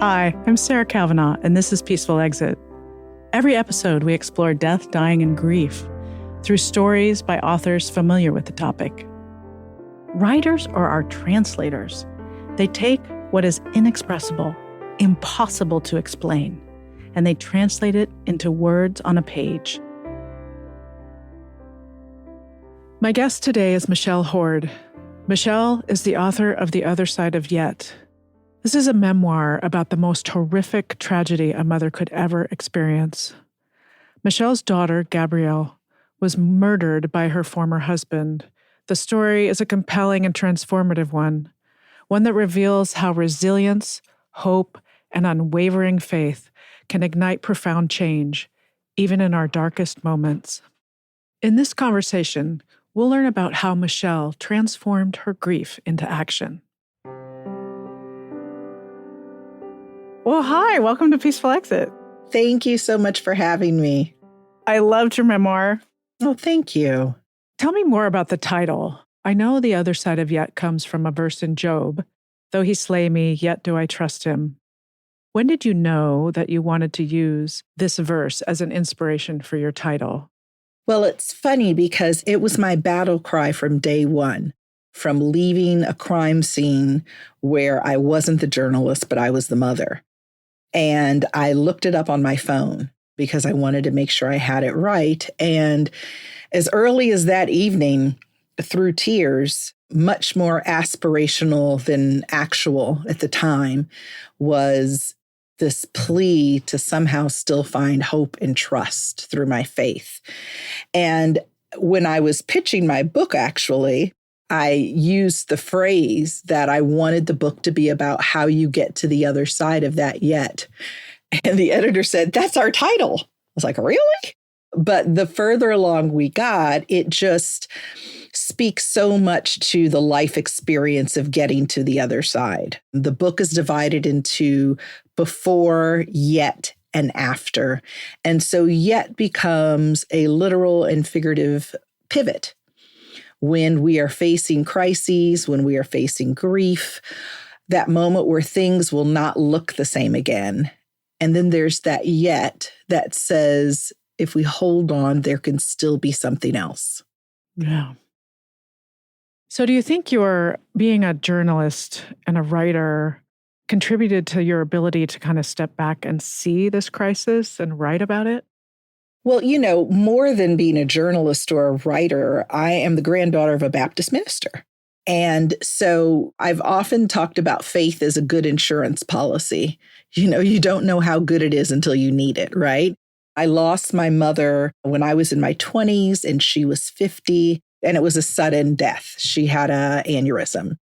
Hi, I'm Sarah Kavanaugh, and this is Peaceful Exit. Every episode, we explore death, dying, and grief through stories by authors familiar with the topic. Writers are our translators. They take what is inexpressible, impossible to explain, and they translate it into words on a page. My guest today is Michelle Hord. Michelle is the author of The Other Side of Yet. This is a memoir about the most horrific tragedy a mother could ever experience. Michelle's daughter, Gabrielle, was murdered by her former husband. The story is a compelling and transformative one that reveals how resilience, hope, and unwavering faith can ignite profound change, even in our darkest moments. In this conversation, we'll learn about how Michelle transformed her grief into action. Well, hi, welcome to Peaceful Exit. Thank you so much for having me. I loved your memoir. Oh, thank you. Tell me more about the title. I know the other side of yet comes from a verse in Job. Though he slay me, yet do I trust him. When did you know that you wanted to use this verse as an inspiration for your title? Well, it's funny because it was my battle cry from day one, from leaving a crime scene where I wasn't the journalist, but I was the mother. And I looked it up on my phone because I wanted to make sure I had it right. And as early as that evening, through tears, much more aspirational than actual at the time, was this plea to somehow still find hope and trust through my faith. And when I was pitching my book, actually, I used the phrase that I wanted the book to be about how you get to the other side of that yet. And the editor said, "That's our title." I was like, "Really?" But the further along we got, it just speaks so much to the life experience of getting to the other side. The book is divided into before, yet, and after. And so yet becomes a literal and figurative pivot. When we are facing crises, when we are facing grief, that moment where things will not look the same again. And then there's that yet that says, if we hold on, there can still be something else. Yeah. So do you think your being a journalist and a writer contributed to your ability to kind of step back and see this crisis and write about it? Well, more than being a journalist or a writer, I am the granddaughter of a Baptist minister. And so I've often talked about faith as a good insurance policy. You don't know how good it is until you need it, right? I lost my mother when I was in my 20s and she was 50, and it was a sudden death. She had an aneurysm.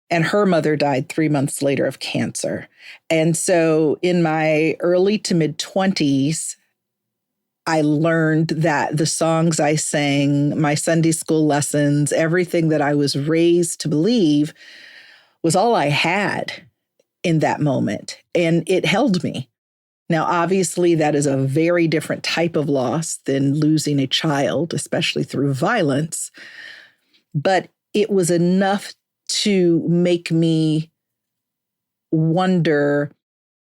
And her mother died 3 months later of cancer. And so in my early to mid 20s, I learned that the songs I sang, my Sunday school lessons, everything that I was raised to believe was all I had in that moment. And it held me. Now, obviously, that is a very different type of loss than losing a child, especially through violence. But it was enough to make me wonder,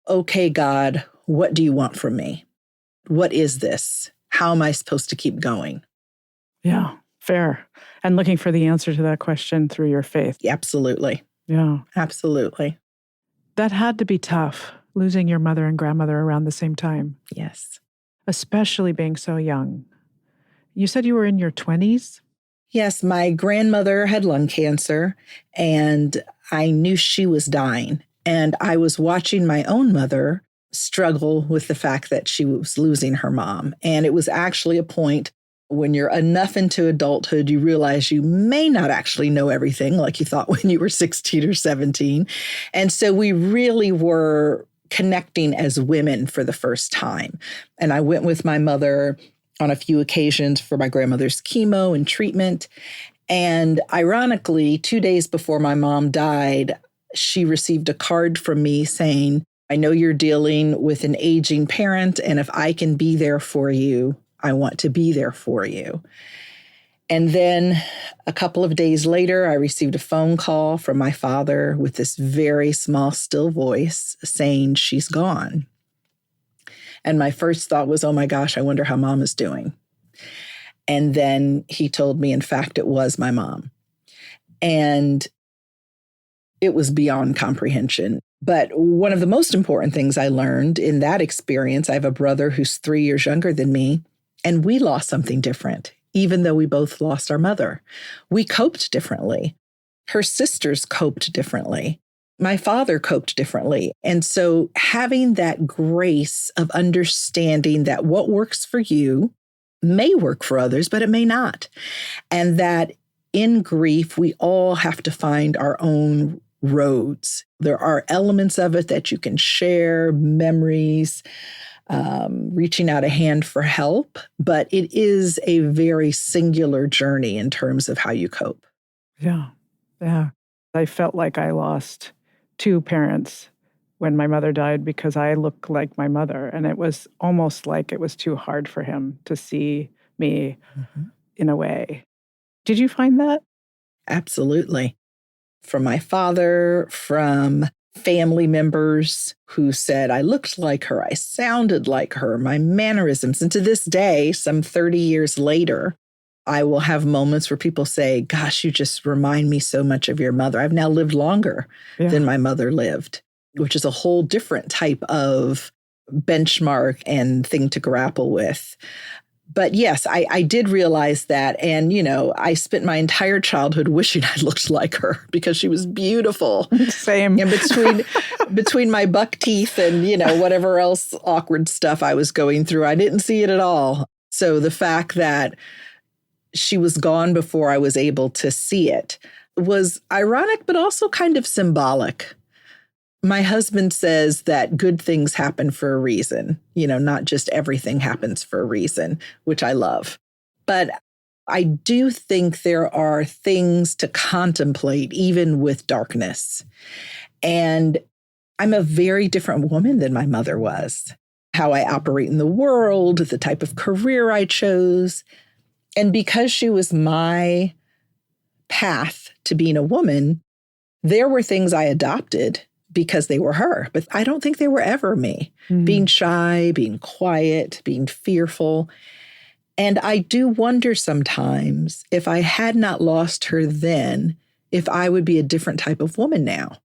okay, God, what do you want from me? What is this? How am I supposed to keep going? Yeah, fair. And looking for the answer to that question through your faith. Absolutely. Yeah. Absolutely. That had to be tough, losing your mother and grandmother around the same time. Yes. Especially being so young. You said you were in your 20s? Yes, my grandmother had lung cancer, and I knew she was dying. And I was watching my own mother struggle with the fact that she was losing her mom. And it was actually a point when you're enough into adulthood, you realize you may not actually know everything like you thought when you were 16 or 17. And so we really were connecting as women for the first time. And I went with my mother on a few occasions for my grandmother's chemo and treatment. And ironically, 2 days before my mom died, she received a card from me saying, "I know you're dealing with an aging parent, and if I can be there for you, I want to be there for you." And then a couple of days later, I received a phone call from my father with this very small, still voice saying she's gone. And my first thought was, oh my gosh, I wonder how mom is doing. And then he told me, in fact, it was my mom. And it was beyond comprehension. But one of the most important things I learned in that experience, I have a brother who's 3 years younger than me, and we lost something different, even though we both lost our mother. We coped differently. Her sisters coped differently. My father coped differently. And so having that grace of understanding that what works for you may work for others, but it may not. And that in grief, we all have to find our own roads. There are elements of it that you can share, memories, reaching out a hand for help, but it is a very singular journey in terms of how you cope. Yeah. Yeah. I felt like I lost two parents when my mother died because I looked like my mother. And it was almost like it was too hard for him to see me in a way. Did you find that? Absolutely. From my father, from family members who said I looked like her, I sounded like her, my mannerisms. And to this day, some 30 years later, I will have moments where people say, gosh, you just remind me so much of your mother. I've now lived longer than my mother lived, which is a whole different type of benchmark and thing to grapple with. But yes, I did realize that. And, I spent my entire childhood wishing I looked like her because she was beautiful. Same. And between my buck teeth and, whatever else awkward stuff I was going through, I didn't see it at all. So the fact that she was gone before I was able to see it was ironic, but also kind of symbolic. My husband says that good things happen for a reason, not just everything happens for a reason, which I love. But I do think there are things to contemplate, even with darkness. And I'm a very different woman than my mother was. How I operate in the world, the type of career I chose. And because she was my path to being a woman, there were things I adopted because they were her, but I don't think they were ever me. Being shy, being quiet, being fearful. And I do wonder sometimes if I had not lost her then, if I would be a different type of woman now.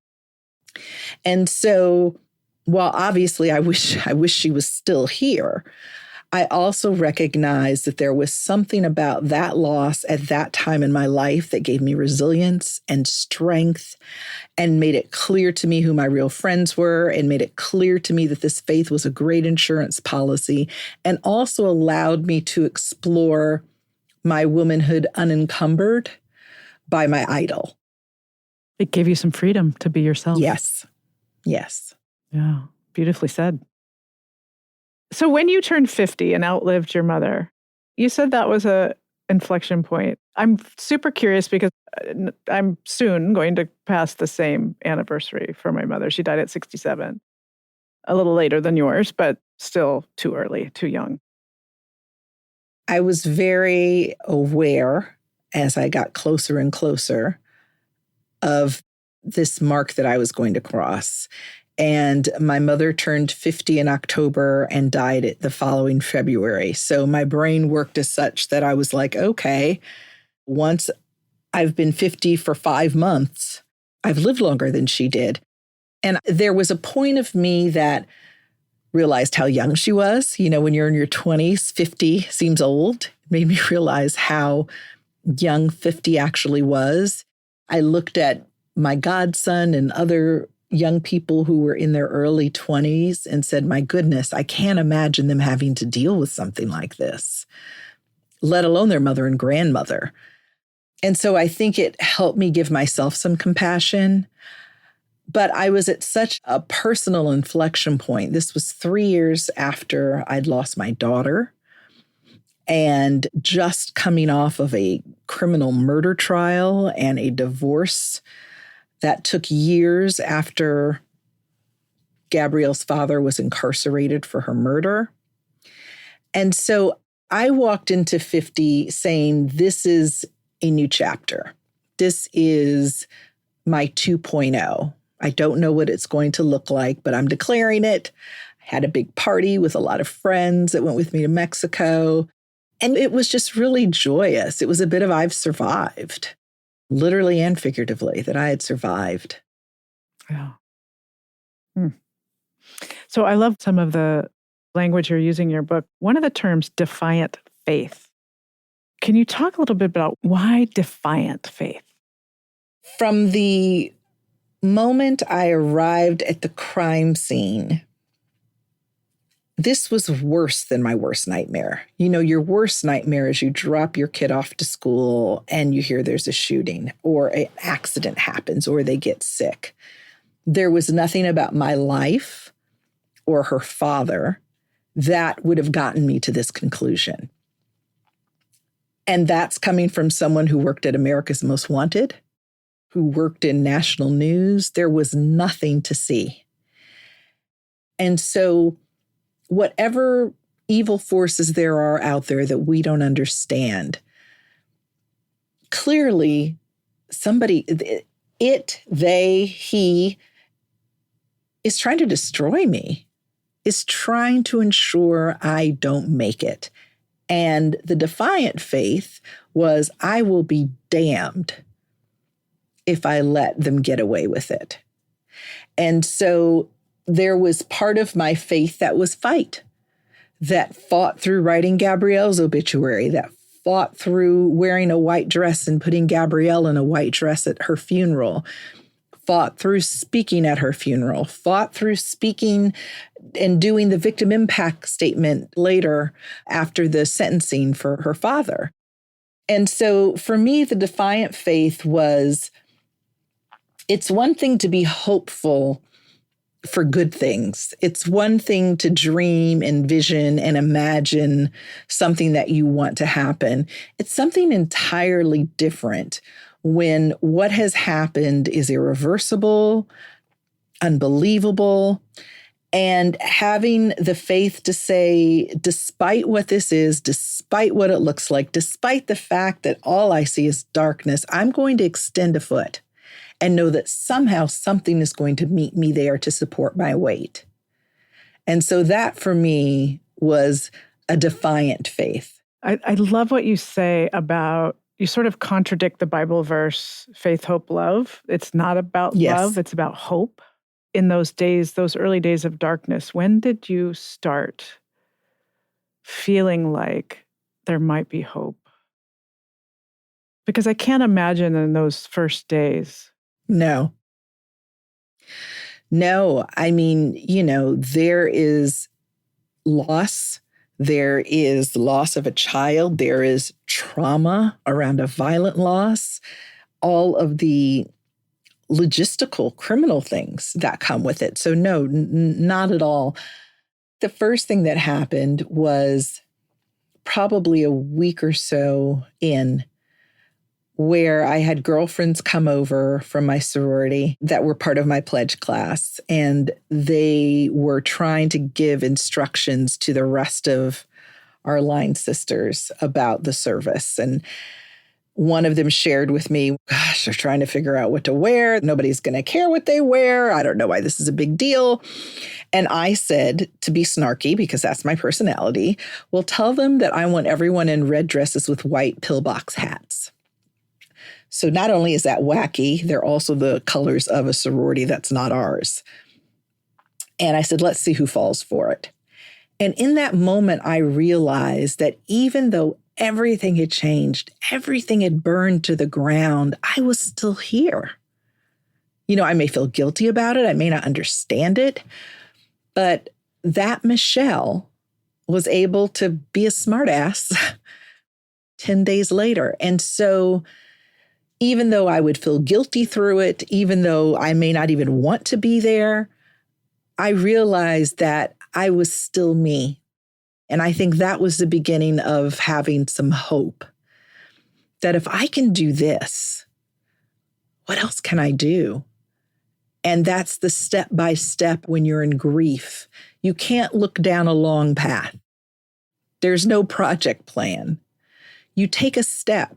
And so while obviously I wish she was still here, I also recognize that there was something about that loss at that time in my life that gave me resilience and strength and made it clear to me who my real friends were and made it clear to me that this faith was a great insurance policy and also allowed me to explore my womanhood unencumbered by my idol. It gave you some freedom to be yourself. Yes. Yes. Yeah. Beautifully said. So when you turned 50 and outlived your mother, you said that was a inflection point. I'm super curious because I'm soon going to pass the same anniversary for my mother. She died at 67, a little later than yours, but still too early, too young. I was very aware as I got closer and closer of this mark that I was going to cross. And my mother turned 50 in October and died the following February. So my brain worked as such that I was like, okay, once I've been 50 for 5 months, I've lived longer than she did. And there was a point of me that realized how young she was. When you're in your 20s, 50 seems old. It made me realize how young 50 actually was. I looked at my godson and other young people who were in their early 20s and said, my goodness, I can't imagine them having to deal with something like this, let alone their mother and grandmother. And so I think it helped me give myself some compassion. But I was at such a personal inflection point. This was 3 years after I'd lost my daughter and just coming off of a criminal murder trial and a divorce that took years after Gabrielle's father was incarcerated for her murder. And so I walked into 50 saying, this is a new chapter. This is my 2.0. I don't know what it's going to look like, but I'm declaring it. I had a big party with a lot of friends that went with me to Mexico. And it was just really joyous. It was a bit of I've survived, literally and figuratively, that I had survived. Yeah. So I love some of the language you're using in your book. One of the terms, defiant faith. Can you talk a little bit about why defiant faith? From the moment I arrived at the crime scene, this was worse than my worst nightmare. You know, your worst nightmare is you drop your kid off to school and you hear there's a shooting or an accident happens or they get sick. There was nothing about my life or her father that would have gotten me to this conclusion. And that's coming from someone who worked at America's Most Wanted, who worked in national news. There was nothing to see. And so whatever evil forces there are out there that we don't understand, clearly somebody, he is trying to destroy me, is trying to ensure I don't make it. And the defiant faith was, I will be damned if I let them get away with it. And so there was part of my faith that was fight, that fought through writing Gabrielle's obituary, that fought through wearing a white dress and putting Gabrielle in a white dress at her funeral, fought through speaking at her funeral, fought through speaking and doing the victim impact statement later after the sentencing for her father. And so for me, the defiant faith was, it's one thing to be hopeful for good things. It's one thing to dream and vision and imagine something that you want to happen. It's something entirely different when what has happened is irreversible, unbelievable, and having the faith to say, despite what this is, despite what it looks like, despite the fact that all I see is darkness, I'm going to extend a foot and know that somehow something is going to meet me there to support my weight. And so that for me was a defiant faith. I love what you say about, you sort of contradict the Bible verse, faith, hope, love. It's not about love, it's about hope. In those days, those early days of darkness, when did you start feeling like there might be hope? Because I can't imagine in those first days. No. I mean, there is loss. There is loss of a child. There is trauma around a violent loss. All of the logistical criminal things that come with it. So no, not at all. The first thing that happened was probably a week or so in, where I had girlfriends come over from my sorority that were part of my pledge class, and they were trying to give instructions to the rest of our line sisters about the service. And one of them shared with me, gosh, they're trying to figure out what to wear. Nobody's going to care what they wear. I don't know why this is a big deal. And I said, to be snarky, because that's my personality, well, tell them that I want everyone in red dresses with white pillbox hats. So not only is that wacky, they're also the colors of a sorority that's not ours. And I said, let's see who falls for it. And in that moment, I realized that even though everything had changed, everything had burned to the ground, I was still here. I may feel guilty about it. I may not understand it. But that Michelle was able to be a smartass 10 days later. And so even though I would feel guilty through it, even though I may not even want to be there, I realized that I was still me. And I think that was the beginning of having some hope that if I can do this, what else can I do? And that's the step by step when you're in grief. You can't look down a long path. There's no project plan. You take a step,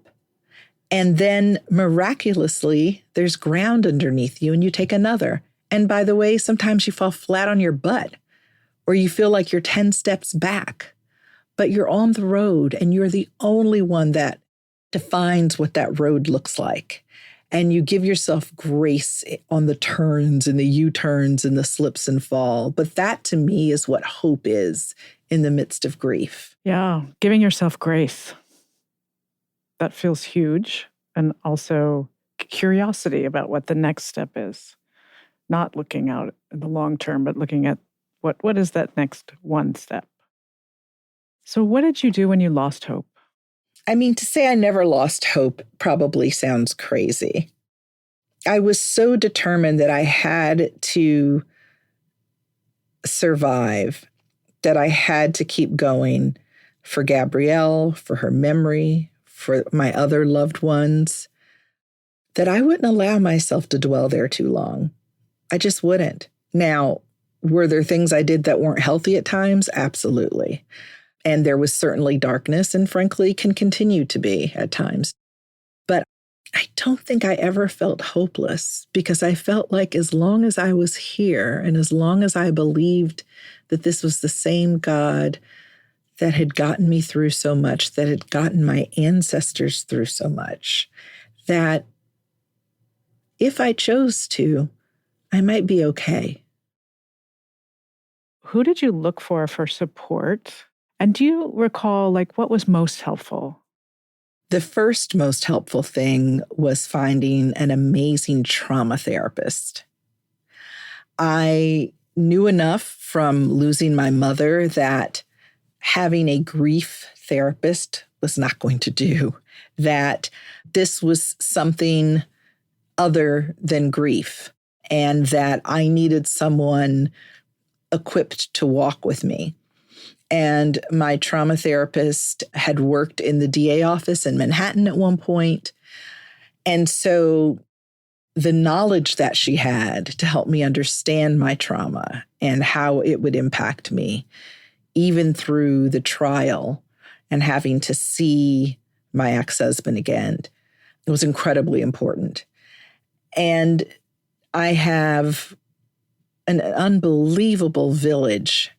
and then miraculously, there's ground underneath you, and you take another. And by the way, sometimes you fall flat on your butt, or you feel like you're 10 steps back, but you're on the road, and you're the only one that defines what that road looks like. And you give yourself grace on the turns and the U-turns and the slips and fall. But that, to me, is what hope is in the midst of grief. Yeah, giving yourself grace. That feels huge. And also curiosity about what the next step is. Not looking out in the long term, but looking at what is that next one step. So what did you do when you lost hope? I mean, to say I never lost hope probably sounds crazy. I was so determined that I had to survive, that I had to keep going for Gabrielle, for her memory, for my other loved ones, that I wouldn't allow myself to dwell there too long. I just wouldn't. Now, were there things I did that weren't healthy at times? Absolutely. And there was certainly darkness, and frankly, can continue to be at times. But I don't think I ever felt hopeless, because I felt like as long as I was here and as long as I believed that this was the same God that had gotten me through so much, that had gotten my ancestors through so much, that if I chose to, I might be okay. Who did you look for support? And do you recall, what was most helpful? The first most helpful thing was finding an amazing trauma therapist. I knew enough from losing my mother that having a grief therapist was not going to do, that this was something other than grief, and that I needed someone equipped to walk with me. And my trauma therapist had worked in the DA office in Manhattan at one point. And so the knowledge that she had to help me understand my trauma and how it would impact me, even through the trial and having to see my ex-husband again, it was incredibly important. And I have an unbelievable village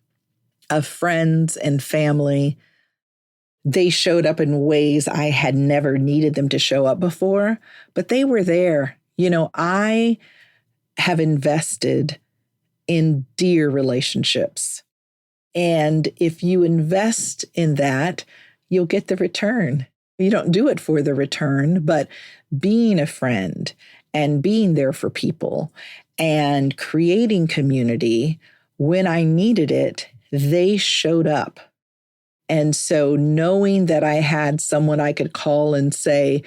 of friends and family. They showed up in ways I had never needed them to show up before, but they were there. I have invested in dear relationships. And if you invest in that, you'll get the return. You don't do it for the return, but being a friend and being there for people and creating community when I needed it, they showed up. And so knowing that I had someone I could call and say,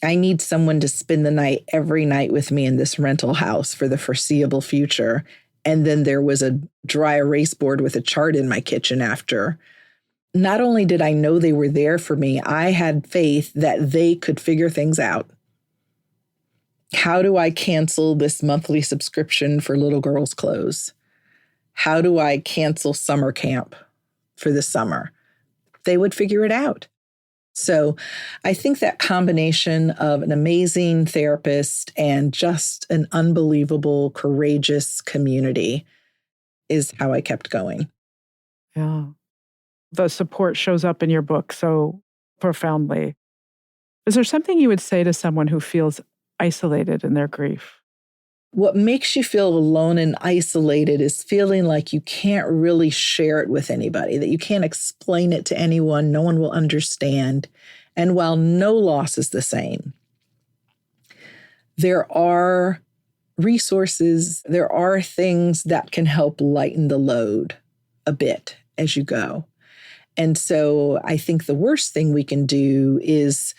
I need someone to spend the night every night with me in this rental house for the foreseeable future. And then there was a dry erase board with a chart in my kitchen after. Not only did I know they were there for me, I had faith that they could figure things out. How do I cancel this monthly subscription for little girls' clothes? How do I cancel summer camp for the summer? They would figure it out. So I think that combination of an amazing therapist and just an unbelievable, courageous community is how I kept going. Yeah. The support shows up in your book so profoundly. Is there something you would say to someone who feels isolated in their grief? What makes you feel alone and isolated is feeling like you can't really share it with anybody, that you can't explain it to anyone, no one will understand. And while no loss is the same, there are resources, there are things that can help lighten the load a bit as you go. And so I think the worst thing we can do is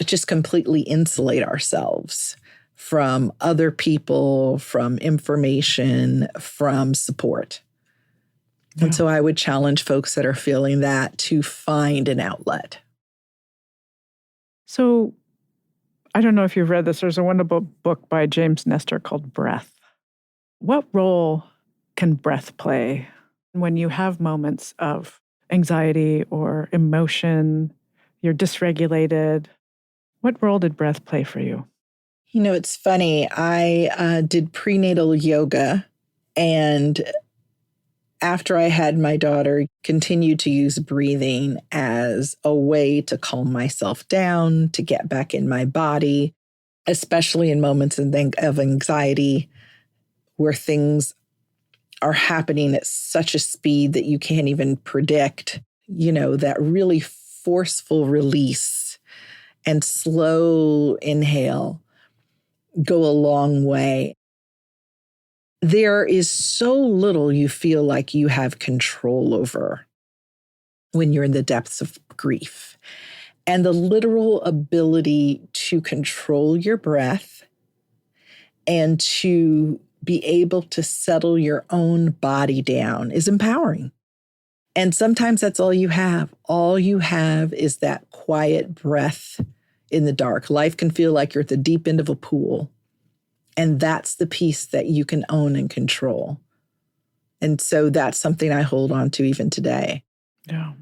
just completely insulate ourselves from other people, from information, from support. Yeah. And so I would challenge folks that are feeling that to find an outlet. So I don't know if you've read this. There's a wonderful book by James Nestor called Breath. What role can breath play when you have moments of anxiety or emotion, you're dysregulated. What role did breath play for you? It's funny. I did prenatal yoga, and after I had my daughter, continued to use breathing as a way to calm myself down, to get back in my body, especially in moments of anxiety where things are happening at such a speed that you can't even predict. That really forceful release and slow inhale go a long way. There is so little you feel like you have control over when you're in the depths of grief. And the literal ability to control your breath and to be able to settle your own body down is empowering. And sometimes that's all you have. All you have is that quiet breath in the dark. Life can feel like you're at the deep end of a pool. And that's the piece that you can own and control. And so that's something I hold on to even today. Yeah.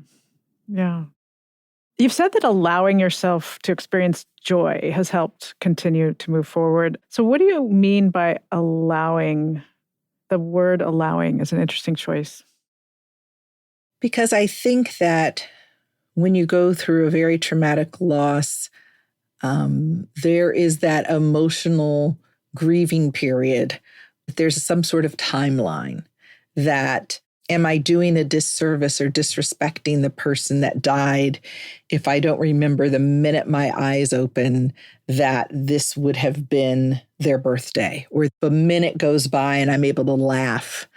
Yeah. You've said that allowing yourself to experience joy has helped continue to move forward. So what do you mean by allowing? The word allowing is an interesting choice. Because I think that when you go through a very traumatic loss, there is that emotional grieving period. There's some sort of timeline that, am I doing a disservice or disrespecting the person that died if I don't remember the minute my eyes open that this would have been their birthday, or the minute goes by and I'm able to laugh?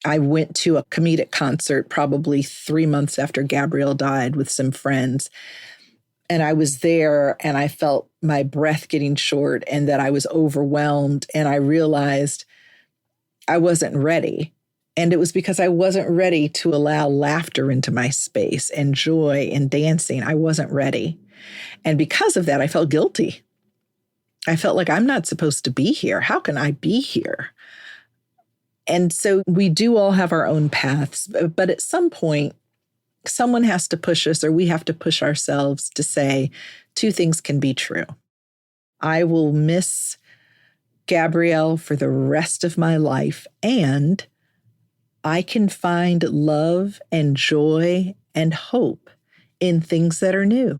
I went to a comedic concert probably 3 months after Gabrielle died with some friends. And I was there and I felt my breath getting short and that I was overwhelmed. And I realized I wasn't ready. And it was because I wasn't ready to allow laughter into my space and joy and dancing. I wasn't ready. And because of that, I felt guilty. I felt like I'm not supposed to be here. How can I be here? And so we do all have our own paths. But at some point, someone has to push us, or we have to push ourselves to say two things can be true. I will miss Gabrielle for the rest of my life, and I can find love and joy and hope in things that are new.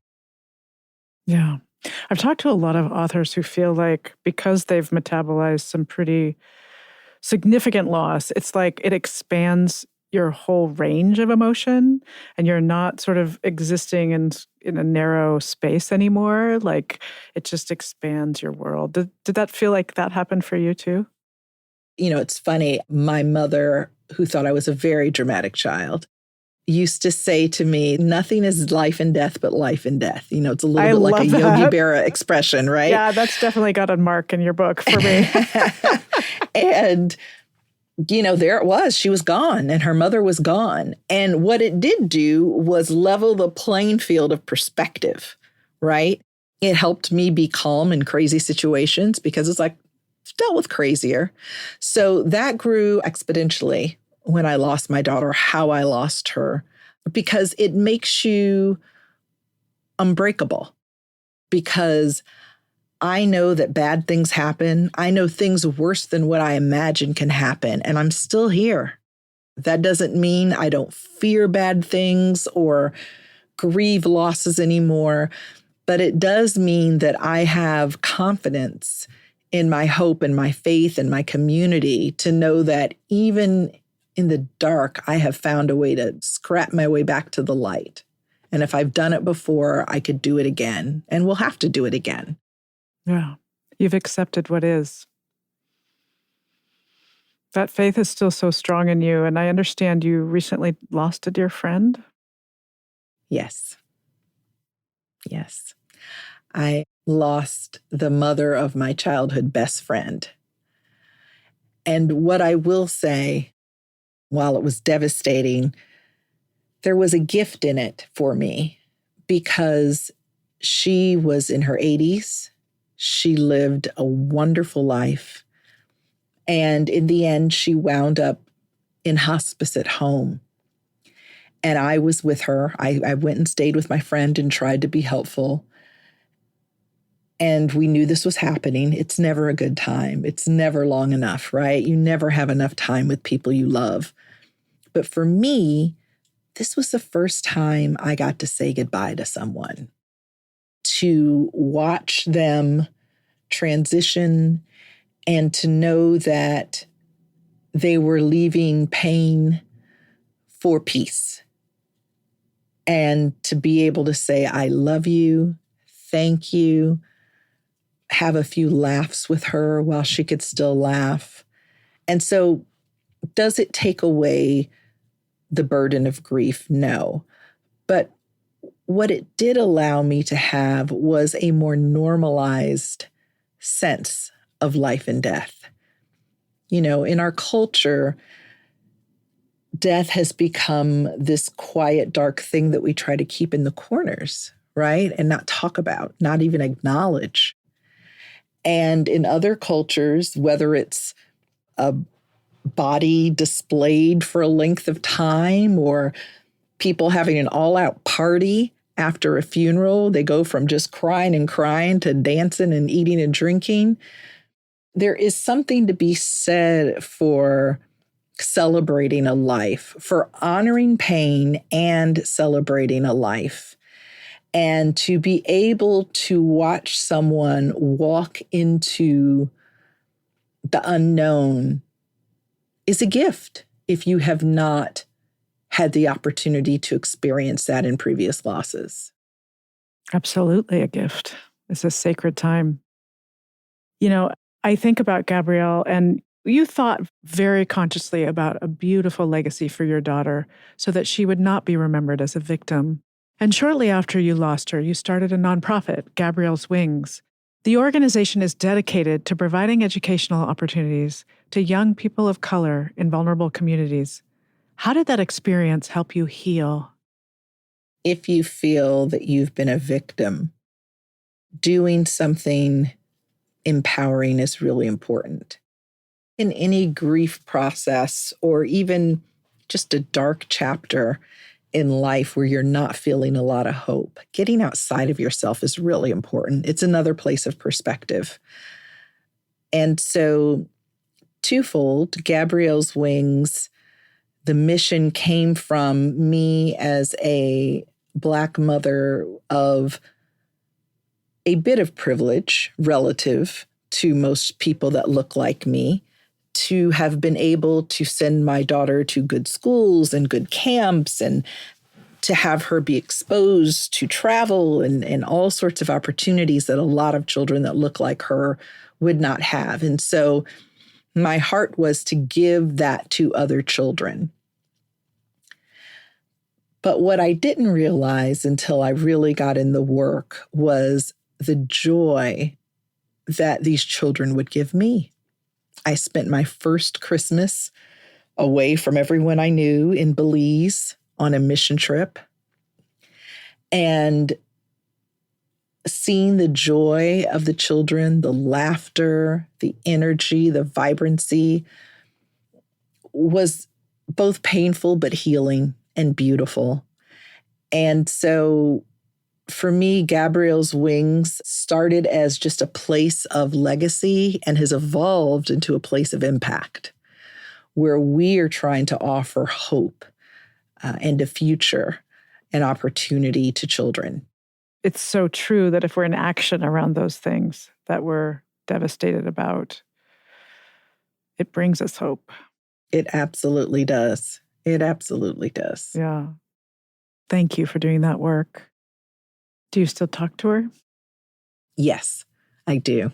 Yeah. I've talked to a lot of authors who feel like because they've metabolized some pretty significant loss, it's like it expands your whole range of emotion and you're not sort of existing in a narrow space anymore. Like it just expands your world. Did that feel like that happened for you too? It's funny. My mother, who thought I was a very dramatic child, used to say to me, nothing is life and death but life and death. It's a little bit like a Yogi Berra expression, right? Yeah, that's definitely got a mark in your book for me. And there it was. She was gone and her mother was gone. And what it did do was level the playing field of perspective, right? It helped me be calm in crazy situations because it's like, I've dealt with crazier. So that grew exponentially when I lost my daughter, how I lost her, because it makes you unbreakable. Because I know that bad things happen. I know things worse than what I imagine can happen, and I'm still here. That doesn't mean I don't fear bad things or grieve losses anymore, but it does mean that I have confidence in my hope and my faith and my community to know that even in the dark, I have found a way to scrap my way back to the light. And if I've done it before, I could do it again, and we'll have to do it again. Yeah. You've accepted what is. That faith is still so strong in you. And I understand you recently lost a dear friend. Yes. Yes. I lost the mother of my childhood best friend. And what I will say, while it was devastating, there was a gift in it for me because she was in her 80s. She lived a wonderful life. And in the end, she wound up in hospice at home. And I was with her. I went and stayed with my friend and tried to be helpful. And we knew this was happening. It's never a good time. It's never long enough, right? You never have enough time with people you love. But for me, this was the first time I got to say goodbye to someone, to watch them transition and to know that they were leaving pain for peace. And to be able to say, I love you, thank you, have a few laughs with her while she could still laugh. And so, does it take away the burden of grief? No. But what it did allow me to have was a more normalized sense of life and death. You know, in our culture, death has become this quiet, dark thing that we try to keep in the corners, right? And not talk about, not even acknowledge. And in other cultures, whether it's a body displayed for a length of time or people having an all-out party after a funeral, they go from just crying and crying to dancing and eating and drinking. There is something to be said for celebrating a life, for honoring pain and celebrating a life. And to be able to watch someone walk into the unknown is a gift if you have not had the opportunity to experience that in previous losses. Absolutely a gift. It's a sacred time. You know, I think about Gabrielle, and you thought very consciously about a beautiful legacy for your daughter so that she would not be remembered as a victim. And shortly after you lost her, you started a nonprofit, Gabrielle's Wings. The organization is dedicated to providing educational opportunities to young people of color in vulnerable communities. How did that experience help you heal? If you feel that you've been a victim, doing something empowering is really important. In any grief process or even just a dark chapter in life where you're not feeling a lot of hope, getting outside of yourself is really important. It's another place of perspective. And so, twofold, Gabrielle's Wings, the mission came from me as a Black mother of a bit of privilege relative to most people that look like me, to have been able to send my daughter to good schools and good camps and to have her be exposed to travel and all sorts of opportunities that a lot of children that look like her would not have. And so my heart was to give that to other children. But what I didn't realize until I really got in the work was the joy that these children would give me. I spent my first Christmas away from everyone I knew in Belize on a mission trip. And seeing the joy of the children, the laughter, the energy, the vibrancy was both painful but healing and beautiful. And so for me, Gabrielle's Wings started as just a place of legacy and has evolved into a place of impact where we are trying to offer hope and a future and opportunity to children. It's so true that if we're in action around those things that we're devastated about, it brings us hope. It absolutely does. It absolutely does. Yeah. Thank you for doing that work. Do you still talk to her? Yes, I do.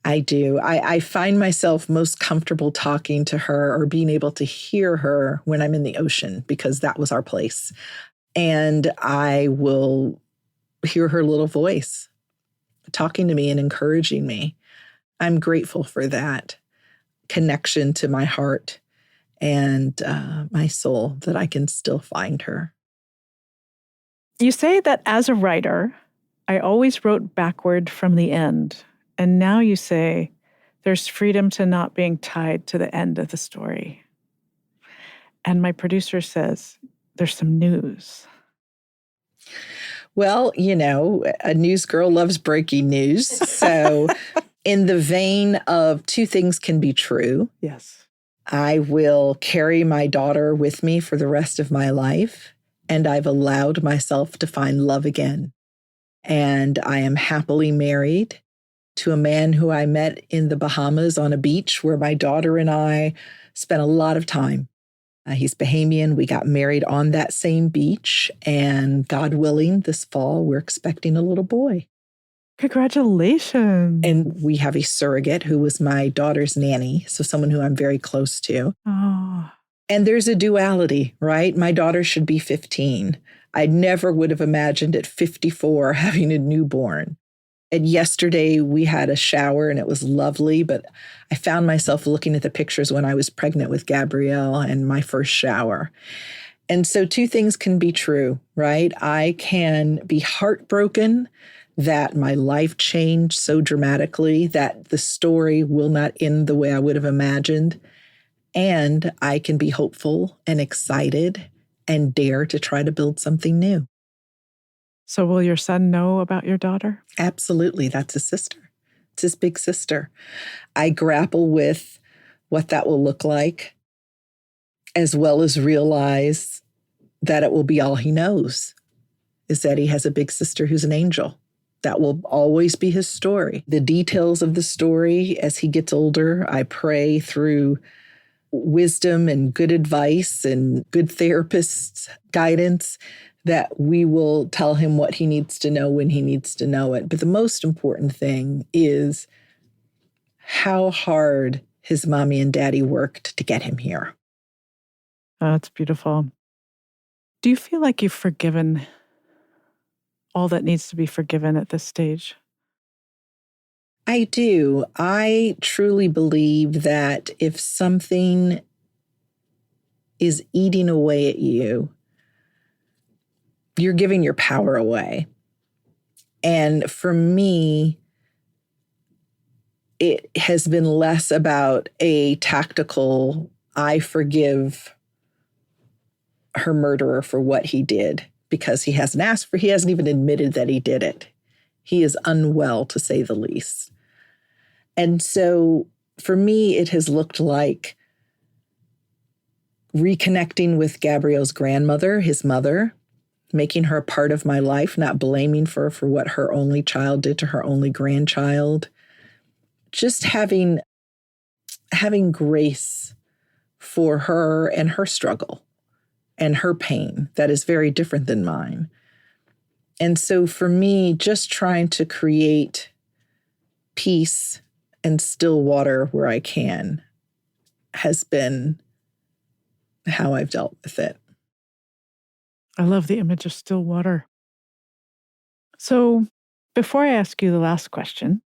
I do. I find myself most comfortable talking to her or being able to hear her when I'm in the ocean because that was our place. And I will hear her little voice talking to me and encouraging me. I'm grateful for that connection to my heart and my soul that I can still find her. You say that as a writer, I always wrote backward from the end. And now you say there's freedom to not being tied to the end of the story. And my producer says there's some news. Well, a news girl loves breaking news. So in the vein of two things can be true. Yes. I will carry my daughter with me for the rest of my life, and I've allowed myself to find love again. And I am happily married to a man who I met in the Bahamas on a beach where my daughter and I spent a lot of time. He's Bahamian. We got married on that same beach, and God willing, this fall, we're expecting a little boy. Congratulations. And we have a surrogate who was my daughter's nanny, so someone who I'm very close to. Oh. And there's a duality, right? My daughter should be 15. I never would have imagined at 54 having a newborn. And yesterday we had a shower and it was lovely, but I found myself looking at the pictures when I was pregnant with Gabrielle and my first shower. And so two things can be true, right? I can be heartbroken that my life changed so dramatically that the story will not end the way I would have imagined. And I can be hopeful and excited and dare to try to build something new. So will your son know about your daughter? Absolutely. That's his sister. It's his big sister. I grapple with what that will look like, as well as realize that it will be all he knows, is that he has a big sister who's an angel. That will always be his story. The details of the story as he gets older, I pray through wisdom and good advice and good therapist's guidance that we will tell him what he needs to know when he needs to know it. But the most important thing is how hard his mommy and daddy worked to get him here. Oh, that's beautiful. Do you feel like you've forgiven all that needs to be forgiven at this stage? I do. I truly believe that if something is eating away at you, you're giving your power away. And for me, it has been less about a tactical, I forgive her murderer for what he did, because he hasn't asked for, he hasn't even admitted that he did it. He is unwell, to say the least. And so for me, it has looked like reconnecting with Gabrielle's grandmother, his mother, making her a part of my life, not blaming her for what her only child did to her only grandchild. Just having grace for her and her struggle and her pain that is very different than mine. And so for me, just trying to create peace and still water where I can has been how I've dealt with it. I love the image of still water. So before I ask you the last question,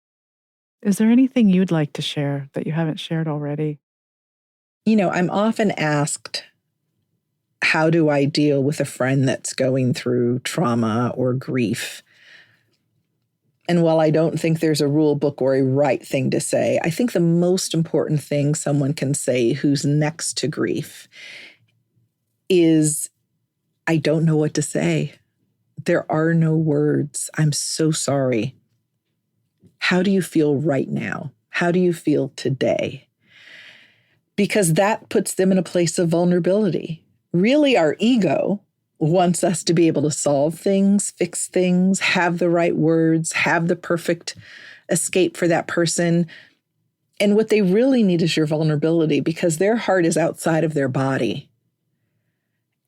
is there anything you'd like to share that you haven't shared already? I'm often asked, how do I deal with a friend that's going through trauma or grief? And while I don't think there's a rule book or a right thing to say, I think the most important thing someone can say who's next to grief is, I don't know what to say. There are no words. I'm so sorry. How do you feel right now? How do you feel today? Because that puts them in a place of vulnerability. Really, our ego wants us to be able to solve things, fix things, have the right words, have the perfect escape for that person. And what they really need is your vulnerability, because their heart is outside of their body.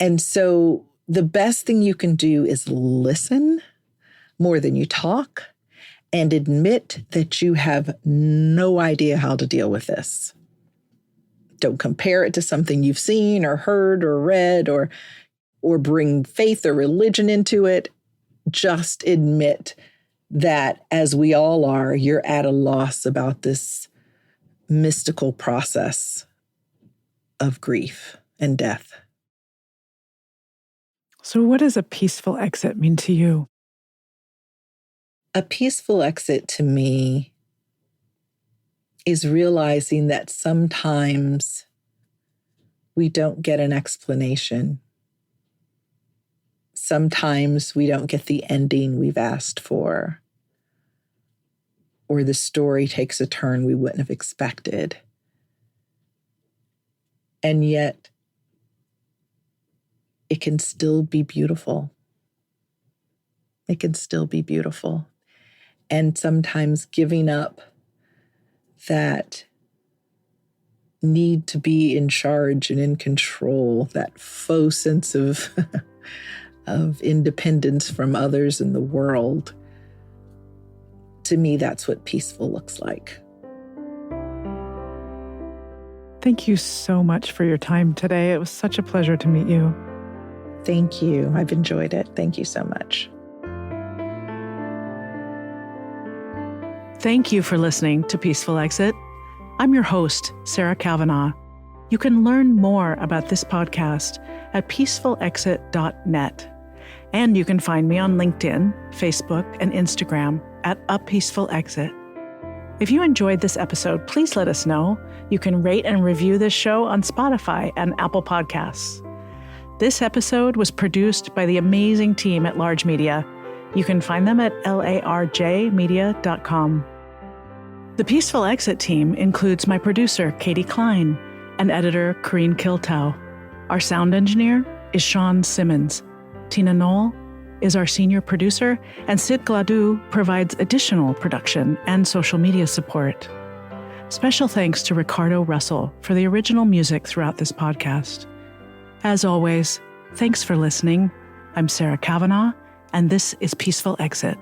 And so the best thing you can do is listen more than you talk and admit that you have no idea how to deal with this. Don't compare it to something you've seen or heard or read or bring faith or religion into it. Just admit that, as we all are, you're at a loss about this mystical process of grief and death. So what does a peaceful exit mean to you? A peaceful exit to me is realizing that sometimes we don't get an explanation. sometimes we don't get the ending we've asked for, or the story takes a turn we wouldn't have expected. And yet, it can still be beautiful. It can still be beautiful. And sometimes giving up that need to be in charge and in control, that faux sense of, of independence from others in the world, to me, that's what peaceful looks like. Thank you so much for your time today. It was such a pleasure to meet you. Thank you. I've enjoyed it. Thank you so much. Thank you for listening to Peaceful Exit. I'm your host, Sarah Kavanaugh. You can learn more about this podcast at peacefulexit.net. And you can find me on LinkedIn, Facebook, and Instagram at A Peaceful Exit. If you enjoyed this episode, please let us know. You can rate and review this show on Spotify and Apple Podcasts. This episode was produced by the amazing team at Large Media. You can find them at larjmedia.com. The Peaceful Exit team includes my producer, Katie Klein, and editor, Corrine Kiltow. Our sound engineer is Sean Simmons. Tina Knoll is our senior producer, and Sid Gladue provides additional production and social media support. Special thanks to Ricardo Russell for the original music throughout this podcast. As always, thanks for listening. I'm Sarah Kavanaugh, and this is Peaceful Exit.